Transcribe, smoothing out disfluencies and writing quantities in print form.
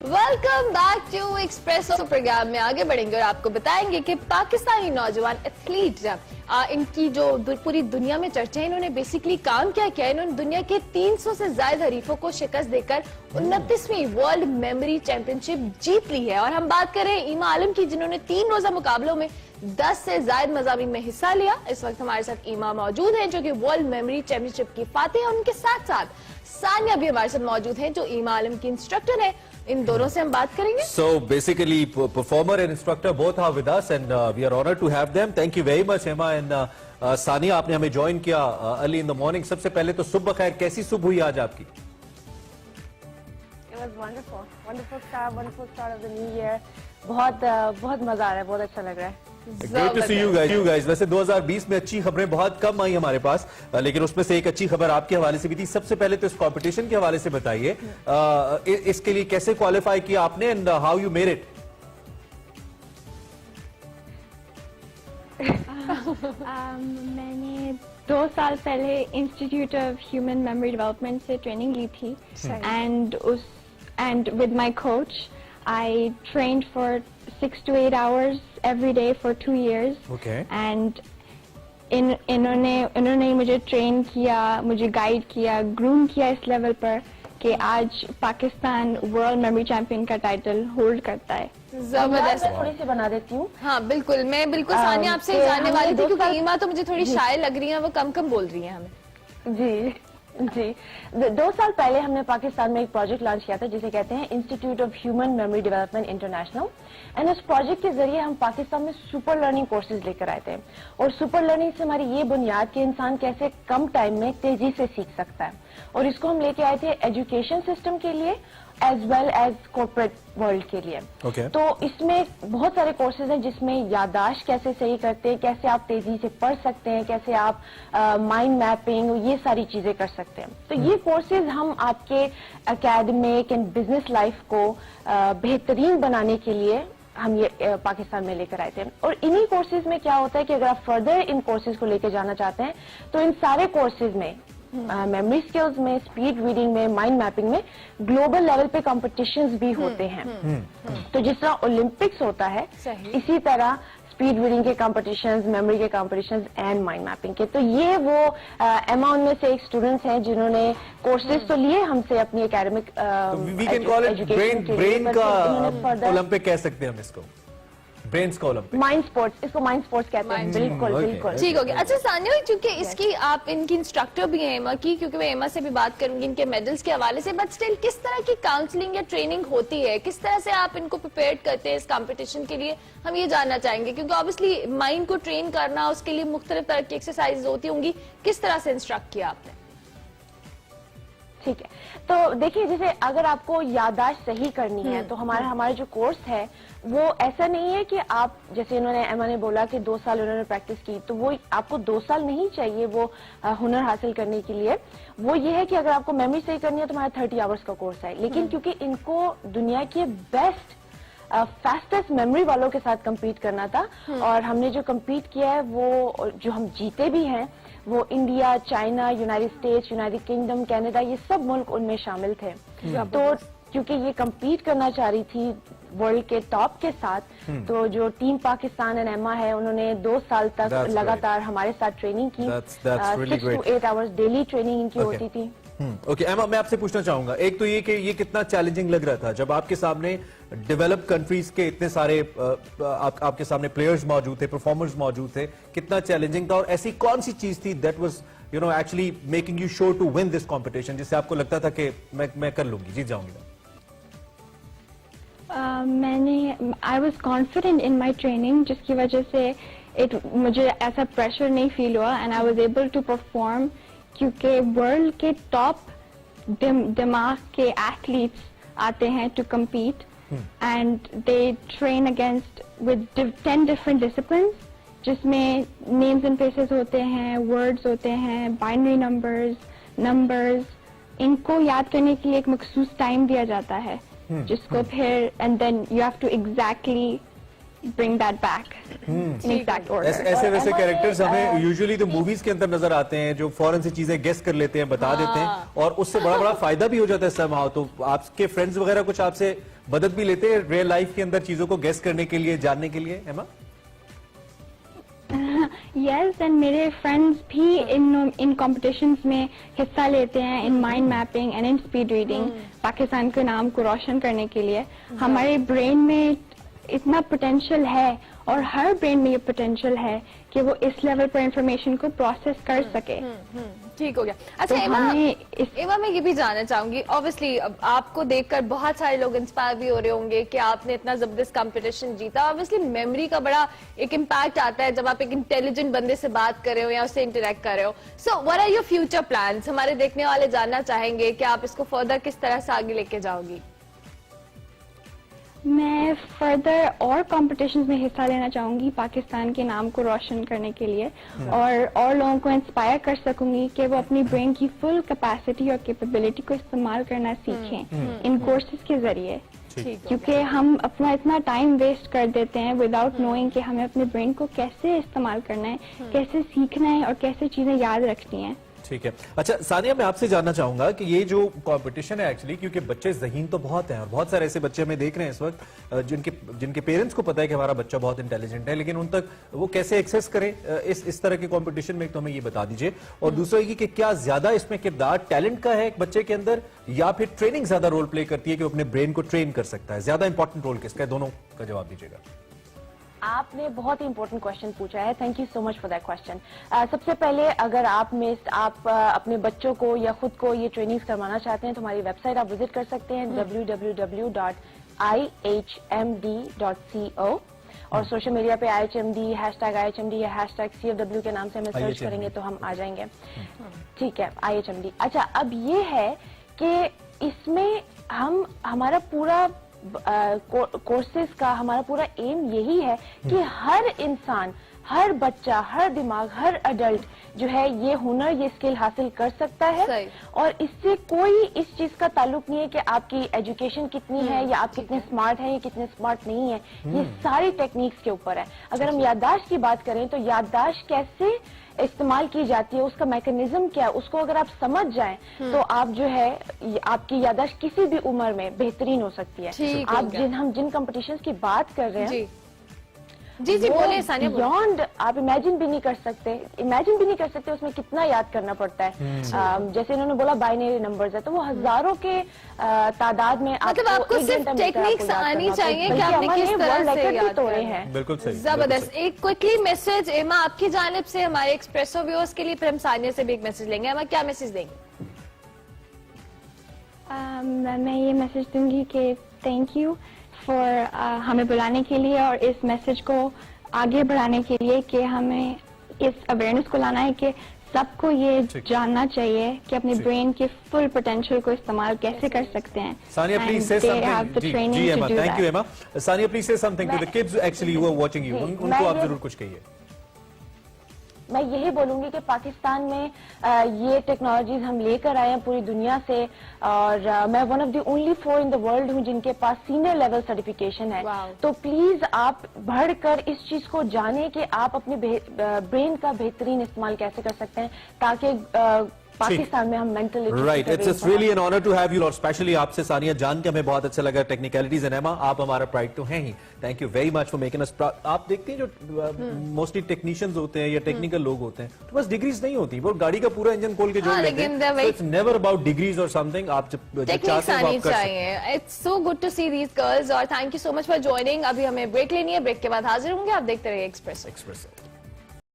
Welcome back to Expresso program में आगे बढ़ेंगे और आपको बताएंगे कि पाकिस्तानी नौजवान एथलीट इनकी जो पूरी दुनिया में चर्चा है, इन्होंने बेसिकली काम क्या किया। इन्होंने दुनिया के 300 से ज्यादा हरीफों को शिकस्त देकर 29वीं वर्ल्ड मेमोरी चैंपियनशिप जीत ली है। और हम बात कर रहे हैं ईमा आलम की, जिन्होंने 3 रोजा मुकाबलों में 10 से ज्यादा मज़ामीन में हिस्सा लिया। इस वक्त हमारे साथ ईमा मौजूद है जो कि वर्ल्ड मेमोरी चैंपियनशिप की फातिह है। उनके साथ साथ सानिया भी हमारे साथ मौजूद है जो ईमा आलम की इंस्ट्रक्टर है। इन दोनों से हम बात करेंगे। So basically performer and instructor both are with us and we are honored to have them. Thank you very much Emma and Sania, आपने हमें ज्वाइन किया अर्ली इन द मॉर्निंग। सबसे पहले तो सुबह खैर, कैसी सुबह हुई आज आपकी? It was wonderful, wonderful start of the new year. बहुत मजा आ रहा है, बहुत अच्छा लग रहा है। Great to see you guys. वैसे 2020 में अच्छी खबरें बहुत कम आई हमारे पास, लेकिन उसमें से एक अच्छी खबर आपके हवाले से भी थी। सबसे पहले तो इस कंपटीशन के हवाले से बताइए, इसके लिए कैसे क्वालिफाई किया आपने and how you made it? मैंने 2 साल पहले institute of human memory development से ट्रेनिंग ली थी and with my coach I trained for 6 to 8 hours every day for 2 years. Okay. And इन्होंने मुझे ट्रेन किया, मुझे गाइड किया, ग्रूम किया इस लेवल पर कि आज पाकिस्तान वर्ल्ड मेमोरी चैंपियन का टाइटल होल्ड करता है। जबरदस्त। मैं थोड़ी सी बना देती हूँ। हाँ बिल्कुल, मैं बिल्कुल सानिया आपसे ही जानने वाली थी क्योंकि ईमा तो मुझे थोड़ी शाय लग रही है, वो कम बोल रही है हमें। जी 2 साल पहले हमने पाकिस्तान में एक प्रोजेक्ट लॉन्च किया था जिसे कहते हैं institute of human memory development international. And उस प्रोजेक्ट के जरिए हम पाकिस्तान में सुपर लर्निंग कोर्सेज लेकर आए थे। और सुपर लर्निंग से हमारी ये बुनियाद कि इंसान कैसे कम टाइम में तेजी से सीख सकता है, और इसको हम लेके आए थे एजुकेशन सिस्टम के लिए as well as corporate world के लिए। Okay. तो इसमें बहुत सारे कोर्सेज हैं जिसमें याददाश्त कैसे सही करते हैं, कैसे आप तेजी से पढ़ सकते हैं, कैसे आप माइंड मैपिंग, ये सारी चीजें कर सकते हैं। तो ये कोर्सेज हम आपके एकेडमिक एंड बिजनेस लाइफ को बेहतरीन बनाने के लिए हम ये पाकिस्तान में लेकर आए थे। और इन्हीं कोर्सेज में क्या होता है कि अगर आप फर्दर इन कोर्सेज को लेकर जाना चाहते हैं तो इन सारे कोर्सेज में मेमोरी स्किल्स में, स्पीड रीडिंग में, माइंड मैपिंग में ग्लोबल लेवल पे कॉम्पिटिशन्स भी होते हैं। तो जिस तरह ओलंपिक्स होता है इसी तरह स्पीड रीडिंग के कॉम्पिटिशन्स, मेमोरी के कॉम्पिटिशन्स एंड माइंड मैपिंग के। तो ये वो एमा उनमें से एक स्टूडेंट्स हैं जिन्होंने कोर्सेज तो लिए हमसे अपनी academic we can call it brain का ओलंपिक कह सकते हैं हम इसको, ब्रेन्स का ओलंपिक, माइंड स्पोर्ट्स, इसको माइंड स्पोर्ट्स कहते हैं। बिल्कुल ठीक हो गया। अच्छा सानिया, क्योंकि इसकी आप इनकी इंस्ट्रक्टर भी हैं एमा की, क्योंकि मैं एमा से भी बात करूंगी इनके मेडल्स के हवाले से, बट स्टिल किस तरह की काउंसलिंग या ट्रेनिंग होती है, किस तरह से आप इनको प्रिपेयर करते हैं इस कंपटीशन के लिए, हम ये जानना चाहेंगे। क्योंकि ऑब्वियसली माइंड को ट्रेन करना, उसके लिए मुख्तलिफ तरह की एक्सरसाइज होती होंगी, किस तरह से इंस्ट्रक्ट किया आपने? ठीक है, तो देखिए जैसे अगर आपको याददाश्त सही करनी है तो हमारा जो कोर्स है वो ऐसा नहीं है कि आप, जैसे इन्होंने एमा ने बोला कि 2 साल उन्होंने प्रैक्टिस की, तो वो आपको 2 साल नहीं चाहिए वो हुनर हासिल करने के लिए। वो ये है कि अगर आपको मेमोरी सही करनी है तो हमारा 30 आवर्स का कोर्स है। लेकिन क्योंकि इनको दुनिया के बेस्ट फास्टेस्ट मेमोरी वालों के साथ compete करना था, और हमने जो compete किया है वो जो हम जीते भी हैं वो India, China, United states, United kingdom, Canada, ये सब मुल्क उनमें शामिल थे। तो क्योंकि ये compete करना चाह रही थी वर्ल्ड के टॉप के साथ, तो जो टीम पाकिस्तान एंड एमा है उन्होंने 2 साल तक लगातार हमारे साथ ट्रेनिंग की। 6 to 8 आवर्स डेली ट्रेनिंग इनकी होती थी। ओके एमा, मैं आपसे पूछना चाहूंगा, एक तो ये कि ये कितना चैलेंजिंग लग रहा था जब आपके सामने डेवलप कंट्रीज के इतने सारे आपके सामने प्लेयर्स मौजूद थे, परफॉर्मर्स मौजूद थे, कितना चैलेंजिंग था, और ऐसी कौन सी चीज थी that was actually making you sure to win this competition, जिससे आपको लगता था कि मैं कर लूंगी, जीत जाऊंगी? I was confident in my training, जिसकी वजह से मुझे ऐसा प्रेशर नहीं फील हुआ and I was able to perform, क्योंकि वर्ल्ड के टॉप दिमाग के एथलीट्स आते हैं to compete and they train against with 10 different disciplines, जिसमें names and faces होते हैं, words होते हैं, binary numbers, इनको याद करने के लिए एक मखसूस टाइम दिया जाता है, जिसको फिर and then you have to exactly bring that back in exact order. ऐसे वैसे कैरेक्टर्स हमें यूजुअली तो मूवीज के अंदर नजर आते हैं जो फौरन से चीजें गेस कर लेते हैं, बता देते हैं, और उससे बड़ा फायदा भी हो जाता है somehow। तो आपके फ्रेंड्स वगैरह कुछ आपसे मदद भी लेते हैं रियल लाइफ के अंदर चीजों को गेस करने के लिए, जानने के लिए, एमा? यस, एंड मेरे फ्रेंड्स भी इन कॉम्पिटिशन्स में हिस्सा लेते हैं, in mind mapping and in speed reading, Pakistan के नाम को रोशन करने के लिए. हमारे ब्रेन में इतना पोटेंशियल है और हर ब्रेन में ये पोटेंशियल है कि वो इस लेवल पर इंफॉर्मेशन को प्रोसेस कर सके. ठीक हो गया. अच्छा तो एमा, हमें एमा मैं ये भी जानना चाहूंगी, ऑब्वियसली आपको देखकर बहुत सारे लोग इंस्पायर भी हो रहे होंगे कि आपने इतना जबरदस्त कंपटीशन जीता. ऑब्वियसली मेमोरी का बड़ा एक इम्पैक्ट आता है जब आप एक इंटेलिजेंट बंदे से बात कर रहे हो या उससे इंटरेक्ट कर रहे हो. So what are your future plans? हमारे देखने वाले जानना चाहेंगे कि आप इसको फर्दर किस तरह से आगे लेके जाओगी. मैं फर्दर और कॉम्पिटिशन्स में हिस्सा लेना चाहूंगी पाकिस्तान के नाम को रोशन करने के लिए, और लोगों को इंस्पायर कर सकूंगी कि वो अपनी ब्रेन की फुल कैपेसिटी और कैपेबिलिटी को इस्तेमाल करना सीखें इन कोर्सेज के जरिए. क्योंकि हम अपना इतना टाइम वेस्ट कर देते हैं विदाउट नोइंग कि हमें अपने ब्रेन को कैसे इस्तेमाल करना है, कैसे सीखना है और कैसे चीजें याद रखनी है. ठीक है. अच्छा सानिया, मैं आपसे जानना चाहूंगा कि ये जो कंपटीशन है एक्चुअली, क्योंकि बच्चे ज़हीन तो बहुत हैं और बहुत सारे ऐसे बच्चे हमें देख रहे हैं इस वक्त जिनके पेरेंट्स को पता है कि हमारा बच्चा बहुत इंटेलिजेंट है, लेकिन उन तक वो कैसे एक्सेस करें इस तरह के कंपटीशन में, तो हमें ये बता दीजिए. और दूसरा ये कि क्या ज्यादा इसमें किरदार टैलेंट का है एक बच्चे के अंदर, या फिर ट्रेनिंग ज्यादा रोल प्ले करती है कि वो अपने ब्रेन को ट्रेन कर सकता है? ज्यादा इंपॉर्टेंट रोल किसका है? दोनों का जवाब दीजिएगा. आपने बहुत ही इंपॉर्टेंट क्वेश्चन पूछा है. Thank you so much for that question. सबसे पहले अगर आप अपने बच्चों को या खुद को ये ट्रेनिंग्स करवाना चाहते हैं तो हमारी वेबसाइट आप विजिट कर सकते हैं www.ihmd.co, और सोशल मीडिया पे IHMD, #IHMD या #CFW के नाम से हमें सर्च करेंगे तो हम आ जाएंगे. ठीक है, IHMD. अच्छा, अब ये है कि इसमें हमारा पूरा कोर्सेज का हमारा पूरा एम यही है कि हर इंसान, हर बच्चा, हर दिमाग, हर अडल्ट जो है ये हुनर, ये स्किल हासिल कर सकता है. और इससे कोई इस चीज का ताल्लुक नहीं है कि आपकी एजुकेशन कितनी है या आप कितने स्मार्ट हैं या कितने स्मार्ट नहीं है. ये सारी टेक्निक्स के ऊपर है. अगर हम याददाश्त की बात करें तो याददाश्त कैसे इस्तेमाल की जाती है, उसका मैकेनिज्म क्या है, उसको अगर आप समझ जाएं तो आप जो है आपकी याददाश्त किसी भी उम्र में बेहतरीन हो सकती है. आप जिन कंपटीशंस की बात कर रहे हैं जी बोलिए सानिया. बियॉन्ड आप इमेजिन भी नहीं कर सकते उसमें कितना याद करना पड़ता है. जैसे इन्होंने बोला बाइनरी नंबर्स है, तो वो हजारों के तादाद में मतलब आपको सिर्फ टेक्निक्स आनी चाहिए कि आपने किस तरह से याद तोड़े हैं. बिल्कुल सही, जबरदस्त. एक क्विकली मैसेज एमा आपकी जानिब से हमारे एक्सप्रेसो व्यूअर्स के लिए, फिर हम सानिया से भी एक मैसेज लेंगे. एमा क्या मैसेज देंगे? मैं ये मैसेज दूंगी कि थैंक यू फॉर हमें बुलाने के लिए और इस मैसेज को आगे बढ़ाने के लिए कि हमें इस अवेयरनेस को लाना है कि सबको ये जानना चाहिए कि अपने ब्रेन के फुल पोटेंशियल को इस्तेमाल कैसे कर सकते हैं. Sania, please say something. Ji Emma, thank you Emma. Sania, please say something to the kids actually who are watching you. उनको आप जरूर कुछ कहिए. मैं यही बोलूंगी कि पाकिस्तान में ये टेक्नोलॉजीज हम लेकर आए हैं पूरी दुनिया से, और मैं one of the only 4 in the world हूँ जिनके पास सीनियर लेवल सर्टिफिकेशन है. तो प्लीज आप बढ़कर इस चीज को जानें कि आप अपने ब्रेन का बेहतरीन इस्तेमाल कैसे कर सकते हैं ताकि पाकिस्तान में हम mental right. It's really an honour to have you, और स्पेशली आपसे सानिया जान के हमें बहुत अच्छा लगा. टेक्निकलिटीज एंड एमा, आप हमारा प्राइड तो हैं ही. Thank you very much for making us. आप देखते हैं जो मोस्टली टेक्नीशियंस होते हैं या टेक्निकल लोग होते हैं तो बस डिग्रीज नहीं होती, वो गाड़ी का पूरा इंजन खोल के जोड़ लेते हैं. इट्स नेवर अबाउट डिग्रीज और समथिंग. आप जब टेक्निक्स आनी चाहिए. It's so good to see these girls, और thank you so much for joining. अभी हमें ब्रेक लेनी है, ब्रेक के बाद हाजिर होंगे. आप देखते रहिए एक्सप्रेस.